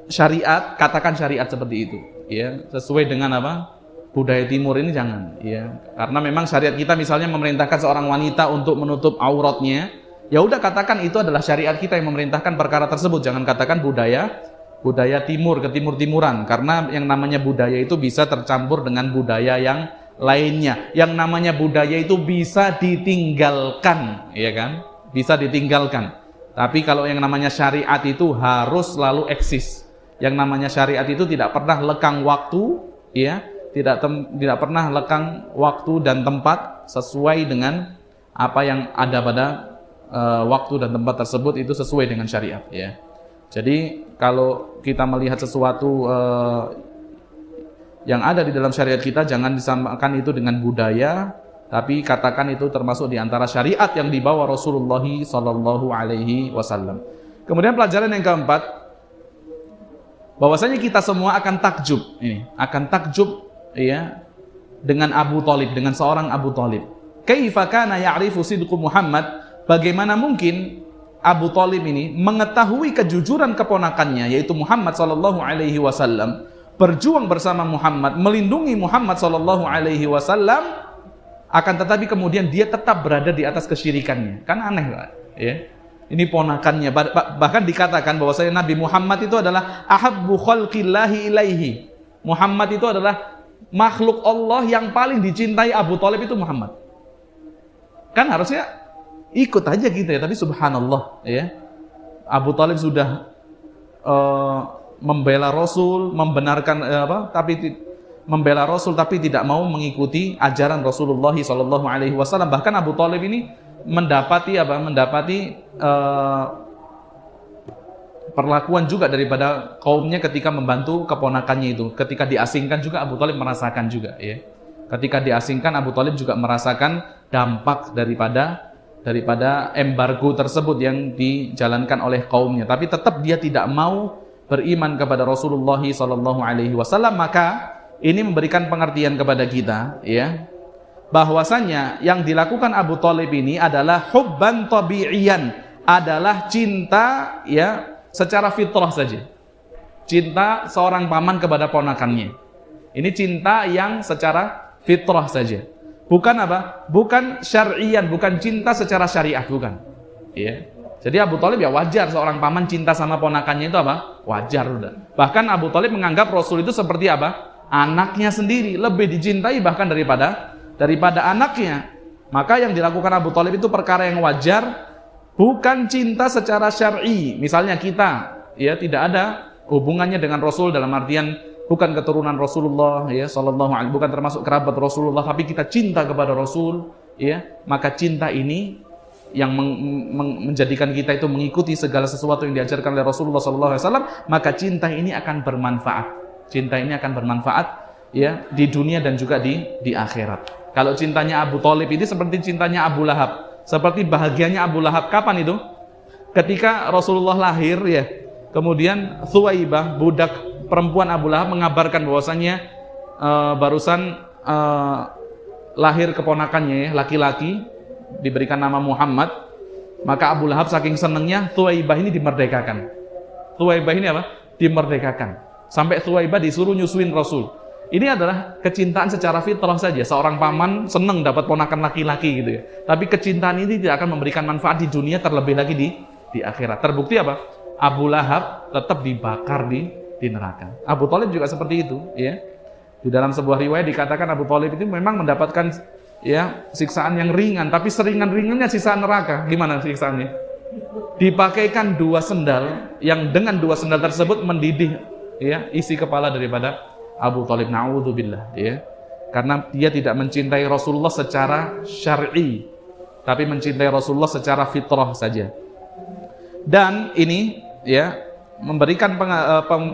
Speaker 2: syariat, katakan syariat seperti itu, ya, sesuai dengan apa? Budaya timur ini jangan, ya. Karena memang syariat kita misalnya memerintahkan seorang wanita untuk menutup auratnya, ya udah katakan itu adalah syariat kita yang memerintahkan perkara tersebut. Jangan katakan budaya timur, ke timur-timuran, karena yang namanya budaya itu bisa tercampur dengan budaya yang lainnya. Yang namanya budaya itu bisa ditinggalkan, ya kan? Bisa ditinggalkan. Tapi kalau yang namanya syariat itu harus selalu eksis. Yang namanya syariat itu tidak pernah lekang waktu, ya, tidak pernah lekang waktu dan tempat, sesuai dengan apa yang ada pada waktu dan tempat tersebut, itu sesuai dengan syariat, ya. Jadi kalau kita melihat sesuatu yang ada di dalam syariat kita, jangan disamakan itu dengan budaya, tapi katakan itu termasuk di antara syariat yang dibawa Rasulullah sallallahu alaihi wasallam. Kemudian pelajaran yang keempat, bahwasanya kita semua akan takjub, ya, dengan Abu Thalib, dengan seorang Abu Thalib. Kaifa kana ya'rifu sidqu Muhammad? Bagaimana mungkin Abu Thalib ini mengetahui kejujuran keponakannya, yaitu Muhammad sallallahu alaihi wasallam, berjuang bersama Muhammad, melindungi Muhammad sallallahu alaihi wasallam, akan tetapi kemudian dia tetap berada di atas kesyirikannya. Kan aneh, Pak, ya. Ini ponakannya, bahkan dikatakan bahwasanya Nabi Muhammad itu adalah ahabbu khalqillahi ilaihi. Muhammad itu adalah makhluk Allah yang paling dicintai Abu Thalib itu Muhammad. Kan harusnya ikut aja gitu ya, tapi subhanallah, ya. Abu Thalib sudah membela Rasul, membenarkan membela Rasul, tapi tidak mau mengikuti ajaran Rasulullah sallallahu alaihi wasallam. Bahkan Abu Thalib ini mendapati perlakuan juga daripada kaumnya ketika membantu keponakannya itu. Ketika diasingkan juga Abu Thalib merasakan juga, ya. Ketika diasingkan Abu Thalib juga merasakan dampak daripada embargo tersebut yang dijalankan oleh kaumnya. Tapi tetap dia tidak mau beriman kepada Rasulullah sallallahu alaihi wasallam. Maka ini memberikan pengertian kepada kita, ya, bahwasanya yang dilakukan Abu Thalib ini adalah hubban tabi'iyan, adalah cinta, ya, secara fitrah saja. Cinta seorang paman kepada ponakannya. Ini cinta yang secara fitrah saja. Bukan apa? Bukan syar'iyan, bukan cinta secara syariat, bukan. Ya. Jadi Abu Thalib ya wajar seorang paman cinta sama ponakannya itu apa? Wajar udah. Bahkan Abu Thalib menganggap Rasul itu seperti apa? Anaknya sendiri, lebih dicintai bahkan daripada anaknya. Maka yang dilakukan Abu Thalib itu perkara yang wajar, bukan cinta secara syar'i. Misalnya kita, ya, tidak ada hubungannya dengan Rasul dalam artian bukan keturunan Rasulullah, ya, sallallahu alaihi, bukan termasuk kerabat Rasulullah, tapi kita cinta kepada Rasul, ya, maka cinta ini yang menjadikan kita itu mengikuti segala sesuatu yang diajarkan oleh Rasulullah sallallahu alaihi wasallam, maka cinta ini akan bermanfaat. Cinta ini akan bermanfaat, ya, di dunia dan juga di akhirat. Kalau cintanya Abu Thalib ini seperti cintanya Abu Lahab, seperti bahagianya Abu Lahab. Kapan itu? Ketika Rasulullah lahir, ya, kemudian Thuwaibah, budak perempuan Abu Lahab, mengabarkan bahwasanya barusan lahir keponakannya laki-laki diberikan nama Muhammad, maka Abu Lahab saking senengnya Thuwaibah ini dimerdekakan. Thuwaibah ini apa? Dimerdekakan. Sampai Thuwaibah disuruh nyusuin Rasul. Ini adalah kecintaan secara fitrah saja. Seorang paman senang dapat ponakan laki-laki gitu ya. Tapi kecintaan ini tidak akan memberikan manfaat di dunia, terlebih lagi di akhirat. Terbukti apa? Abu Lahab tetap dibakar di neraka. Abu Thalib juga seperti itu, ya. Di dalam sebuah riwayat dikatakan Abu Thalib itu memang mendapatkan ya siksaan yang ringan, tapi seringan-ringannya siksaan neraka. Gimana siksaannya? Dipakaikan 2 sendal yang dengan 2 sendal tersebut mendidih ya isi kepala daripada Abu Thalib, na'udzubillah, ya. Karena dia tidak mencintai Rasulullah secara syar'i, tapi mencintai Rasulullah secara fitrah saja. Dan ini ya memberikan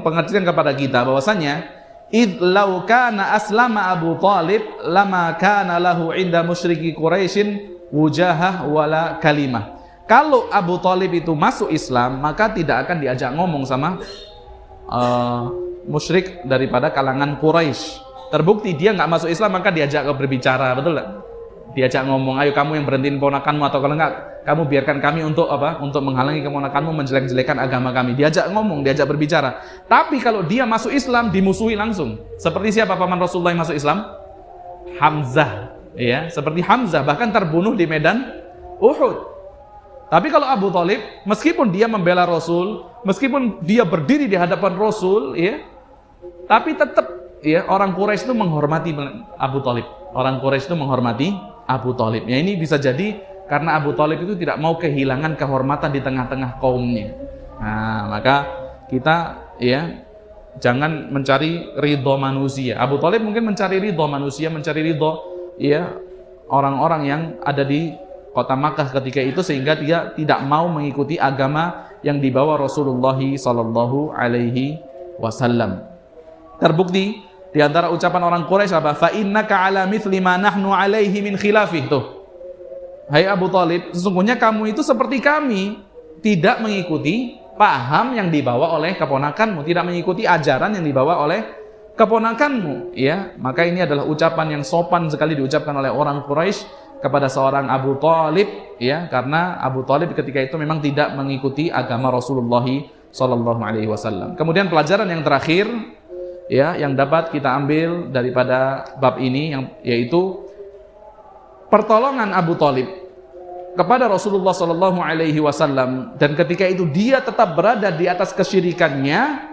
Speaker 2: pengertian kepada kita bahwasanya id law kana aslama Abu Thalib lama kana lahu inda musyriki Quraisyin wujahah wala kalimah. Kalau Abu Thalib itu masuk Islam, maka tidak akan diajak ngomong sama musyrik daripada kalangan Quraisy. Terbukti dia nggak masuk Islam, maka diajak berbicara, betul nggak? Diajak ngomong, ayo kamu yang berhentiin ponakanmu, atau kalau enggak, kamu biarkan kami untuk apa? Untuk menghalangi keponakanmu menjelek-jelekan agama kami. Diajak ngomong, diajak berbicara. Tapi kalau dia masuk Islam, dimusuhi langsung. Seperti siapa paman Rasulullah yang masuk Islam? Hamzah, ya, seperti Hamzah, bahkan terbunuh di medan Uhud. Tapi kalau Abu Thalib, meskipun dia membela Rasul, meskipun dia berdiri di hadapan Rasul, ya, tapi tetap ya orang Quraisy itu menghormati Abu Thalib. Orang Quraisy itu menghormati Abu Thalib. Ya, ini bisa jadi karena Abu Thalib itu tidak mau kehilangan kehormatan di tengah-tengah kaumnya. Nah, maka kita ya jangan mencari ridho manusia. Abu Thalib mungkin mencari ridho manusia, mencari ridho ya orang-orang yang ada di kota Makkah ketika itu, sehingga dia tidak mau mengikuti agama yang dibawa Rasulullah sallallahu alaihi wasallam. Terbukti di antara ucapan orang Quraisy apa? Fa innaka ala mithli ma nahnu alaihi min khilafih. Tuh. Hai Abu Thalib, sesungguhnya kamu itu seperti kami, tidak mengikuti paham yang dibawa oleh keponakanmu, tidak mengikuti ajaran yang dibawa oleh keponakanmu, ya. Maka ini adalah ucapan yang sopan sekali diucapkan oleh orang Quraisy kepada seorang Abu Thalib, ya, karena Abu Thalib ketika itu memang tidak mengikuti agama Rasulullah sallallahu alaihi wasallam. Kemudian pelajaran yang terakhir ya yang dapat kita ambil daripada bab ini yaitu pertolongan Abu Thalib kepada Rasulullah sallallahu alaihi wasallam, dan ketika itu dia tetap berada di atas kesyirikannya.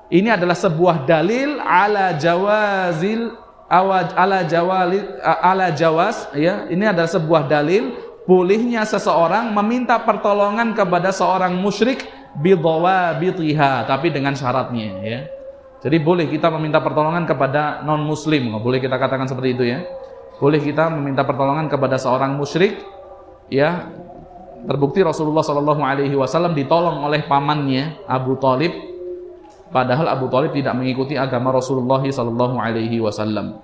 Speaker 2: Ini adalah sebuah dalil ala jawaz, ya. Ini adalah sebuah dalil bolehnya seseorang meminta pertolongan kepada seorang musyrik bidawabitiha, tapi dengan syaratnya, ya. Jadi boleh kita meminta pertolongan kepada non muslim, boleh kita katakan seperti itu, ya. Boleh kita meminta pertolongan kepada seorang musyrik, ya. Terbukti Rasulullah sallallahu alaihi wasallam ditolong oleh pamannya Abu Thalib, padahal Abu Thalib tidak mengikuti agama Rasulullah sallallahu alaihi wasallam.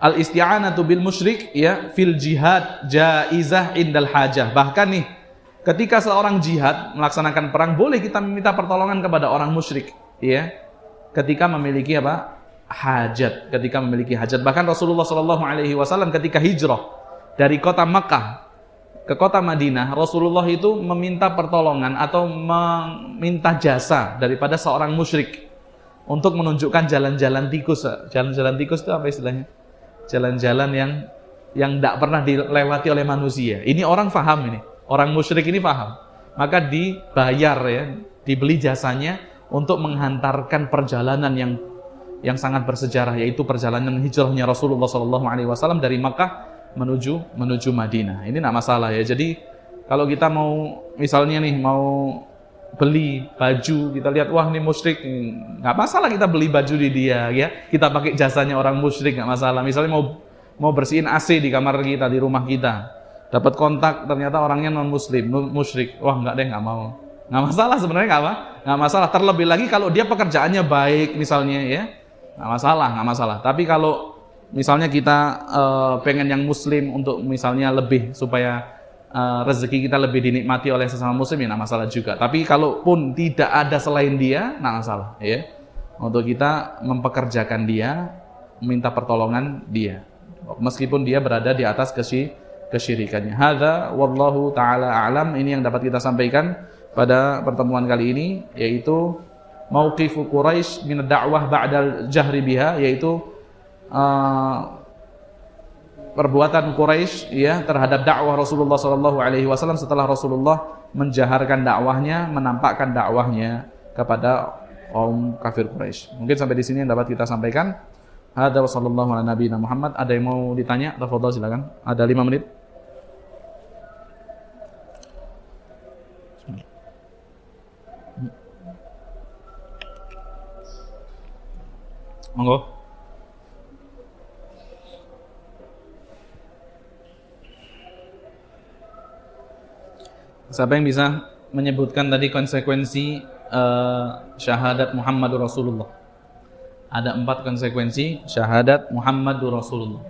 Speaker 2: Al-isti'anatu bil musyrik ya fil jihad jaizah indal hajah. Bahkan nih, ketika seorang jihad melaksanakan perang, boleh kita meminta pertolongan kepada orang musyrik, ya. Ketika memiliki apa? Hajat, ketika memiliki hajat. Bahkan Rasulullah sallallahu alaihi wasallam ketika hijrah dari kota Makkah ke kota Madinah, Rasulullah itu meminta pertolongan atau meminta jasa daripada seorang musyrik untuk menunjukkan jalan-jalan tikus. Jalan-jalan tikus itu apa istilahnya? Jalan-jalan yang tidak pernah dilewati oleh manusia. Ini orang faham ini. Orang musyrik ini faham. Maka dibayar ya, dibeli jasanya untuk menghantarkan perjalanan yang sangat bersejarah, yaitu perjalanan hijrahnya Rasulullah SAW dari Makkah menuju Madinah. Ini tidak masalah ya. Jadi kalau kita mau misalnya nih mau beli baju, kita lihat wah ini musyrik, nggak masalah kita beli baju di dia, ya. Kita pakai jasanya orang musyrik, nggak masalah. Misalnya mau bersihin AC di kamar kita, di rumah kita, dapat kontak ternyata orangnya non muslim, musyrik, wah nggak deh, nggak mau. Nggak masalah sebenarnya, nggak masalah. Terlebih lagi kalau dia pekerjaannya baik misalnya, ya, nggak masalah. Tapi kalau misalnya kita pengen yang muslim untuk misalnya lebih supaya rezeki kita lebih dinikmati oleh sesama muslim, ya nggak masalah juga. Tapi kalaupun tidak ada selain dia, nggak masalah, ya. Untuk kita mempekerjakan dia, minta pertolongan dia. meskipun dia berada di atas kesyirikannya. Hadza wallahu taala a'lam. Ini yang dapat kita sampaikan pada pertemuan kali ini, yaitu mauqifu Quraisy min ad-da'wah ba'dal jahri biha, yaitu perbuatan Quraisy ya terhadap dakwah Rasulullah sallallahu alaihi wasallam setelah Rasulullah menjaharkan dakwahnya, menampakkan dakwahnya kepada kaum kafir Quraisy. Mungkin sampai di sini yang dapat kita sampaikan. Hadza wa sallallahu ala nabiyina Muhammad. Ada yang mau ditanya? Tafadhol silakan. Ada 5 menit. Monggo. Siapa yang bisa menyebutkan tadi konsekuensi syahadat Muhammadur Rasulullah? Ada 4 konsekuensi syahadat Muhammadur Rasulullah.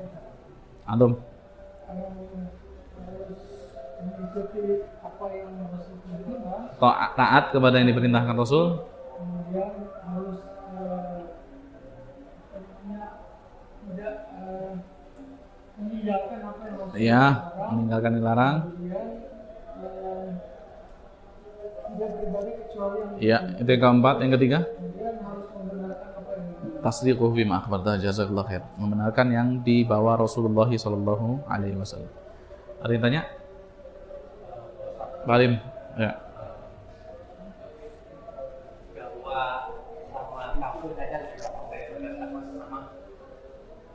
Speaker 2: Antum? Taat kepada yang diperintahkan Rasul.
Speaker 3: Kemudian harus meninggalkan apa yang Rasul
Speaker 2: meninggalkan yang dilarang.
Speaker 3: Tidak beribadah kecuali yang
Speaker 2: Iya, itu yang keempat. Yang ketiga,
Speaker 3: kemudian harus membenarkan apa yang
Speaker 2: tasdiquhu bima akhbarta, jazakallahu khair. Membenarkan yang dibawa Rasulullah sallallahu alaihi wasallam. Ada yang tanya? Balim. Ya.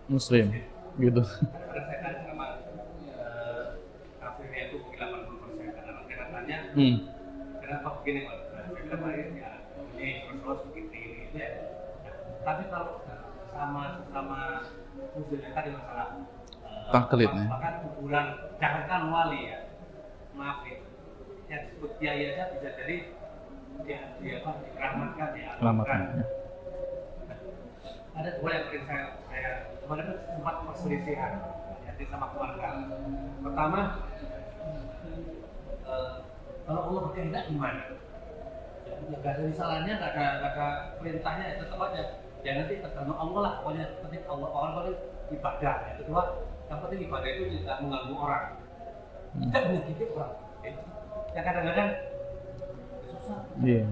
Speaker 2: Muslim gitu.
Speaker 4: Kafirnya itu mungkin 80%. Karena katanya kenapa begini Pak? Kenapa ya ini Rasulullah seperti ini ya. Tapi kalau sama muslim tadi masalah
Speaker 2: taklid nih.
Speaker 4: bahkan kuburan jangankan wali ya. Maaf ya. Yang disebut kiai aja bisa jadi dia dikeramatkan ya.
Speaker 2: Selamatkan. Ya.
Speaker 4: Ada dua yang sering saya kemarin itu sempat perselisihan hati sama keluarga. Pertama, kalau Allah berkehendak gimana? Ya, nggak ada risalahnya, nggak ada perintahnya, ya tetap aja. Ya nanti tergantung Allah lah, pokoknya penting Allah. Orang paling ibadah. Yang kedua, yang penting ibadah itu tidak mengganggu orang, tidak menyakiti orang. Ya kadang-kadang susah.
Speaker 2: Iya.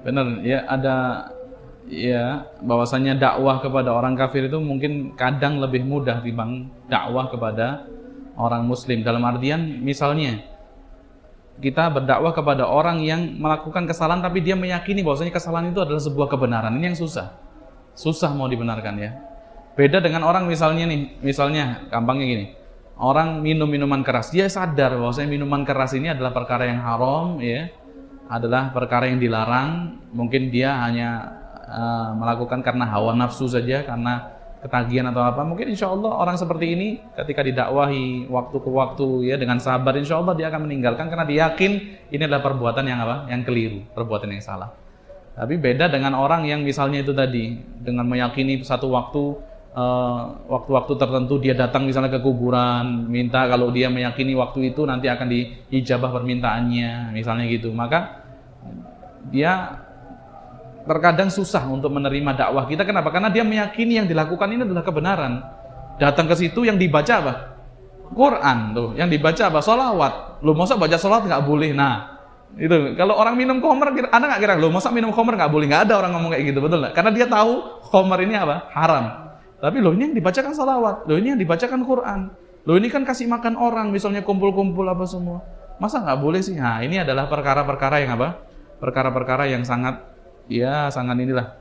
Speaker 2: Benar ya, ada ya bahwasanya dakwah kepada orang kafir itu mungkin kadang lebih mudah dibanding dakwah kepada orang muslim. Dalam artian misalnya kita berdakwah kepada orang yang melakukan kesalahan tapi dia meyakini bahwasanya kesalahan itu adalah sebuah kebenaran. Ini yang susah mau dibenarkan ya. Beda dengan orang misalnya gampangnya gini, orang minum minuman keras, dia sadar bahwasanya minuman keras ini adalah perkara yang haram ya, adalah perkara yang dilarang. Mungkin dia hanya melakukan karena hawa nafsu saja, karena ketagihan atau apa. Mungkin insya Allah orang seperti ini ketika didakwahi waktu ke waktu ya dengan sabar, insya Allah dia akan meninggalkan karena dia yakin ini adalah perbuatan yang yang keliru, perbuatan yang salah. Tapi beda dengan orang yang misalnya itu tadi dengan meyakini satu waktu-waktu tertentu dia datang misalnya ke kuburan, minta kalau dia meyakini waktu itu nanti akan diijabah permintaannya, misalnya gitu. Maka dia terkadang susah untuk menerima dakwah kita. Kenapa? Karena dia meyakini yang dilakukan ini adalah kebenaran. Datang ke situ yang dibaca apa? Quran tuh. Yang dibaca apa? Sholawat. Loh masa baca sholawat nggak boleh? Nah itu. Kalau orang minum khamr, Anda nggak kira? Loh masa minum khamr nggak boleh? Nggak ada orang ngomong kayak gitu, betul nggak? Karena dia tahu khamr ini apa? Haram. Tapi loh ini yang dibacakan sholawat. Loh ini yang dibacakan Quran. Loh ini kan kasih makan orang, misalnya kumpul-kumpul apa semua. Masa nggak boleh sih? Nah ini adalah perkara-perkara yang apa? Perkara-perkara yang sangat inilah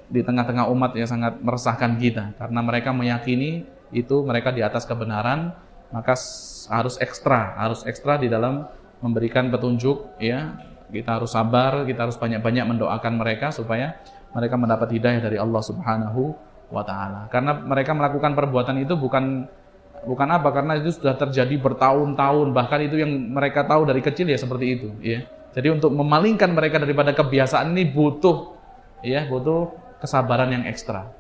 Speaker 2: di tengah-tengah umat ya, sangat meresahkan kita karena mereka meyakini itu mereka di atas kebenaran, maka harus ekstra di dalam memberikan petunjuk ya. Kita harus sabar, kita harus banyak-banyak mendoakan mereka supaya mereka mendapat hidayah dari Allah Subhanahu wa taala. Karena mereka melakukan perbuatan itu bukan apa, karena itu sudah terjadi bertahun-tahun, bahkan itu yang mereka tahu dari kecil ya seperti itu ya. Jadi untuk memalingkan mereka daripada kebiasaan ini butuh kesabaran yang ekstra.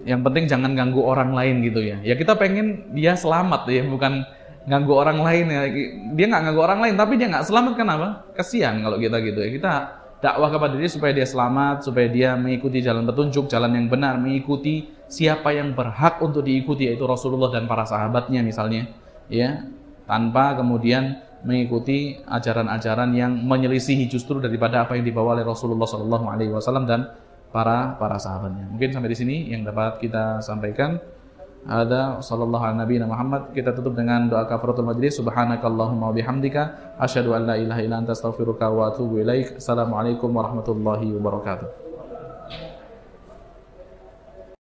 Speaker 2: Yang penting jangan ganggu orang lain gitu ya. Ya kita pengen dia selamat ya, bukan ganggu orang lain ya. Dia nggak ganggu orang lain tapi dia nggak selamat, kenapa? Kasihan kalau kita gitu ya. Kita dakwah kepada dia supaya dia selamat, supaya dia mengikuti jalan petunjuk, jalan yang benar, mengikuti siapa yang berhak untuk diikuti, yaitu Rasulullah dan para sahabatnya misalnya, ya, tanpa kemudian mengikuti ajaran-ajaran yang menyelisihi justru daripada apa yang dibawa oleh Rasulullah SAW dan para sahabatnya. Mungkin sampai di sini yang dapat kita sampaikan. Ada sallallahu alaihi nabiyina Muhammad. Kita tutup dengan doa kafaratul majlis. Subhanakallahumma wa bihamdika asyhadu an la ilaha illa anta astaghfiruka wa atubu ilaik. Assalamualaikum warahmatullahi wabarakatuh.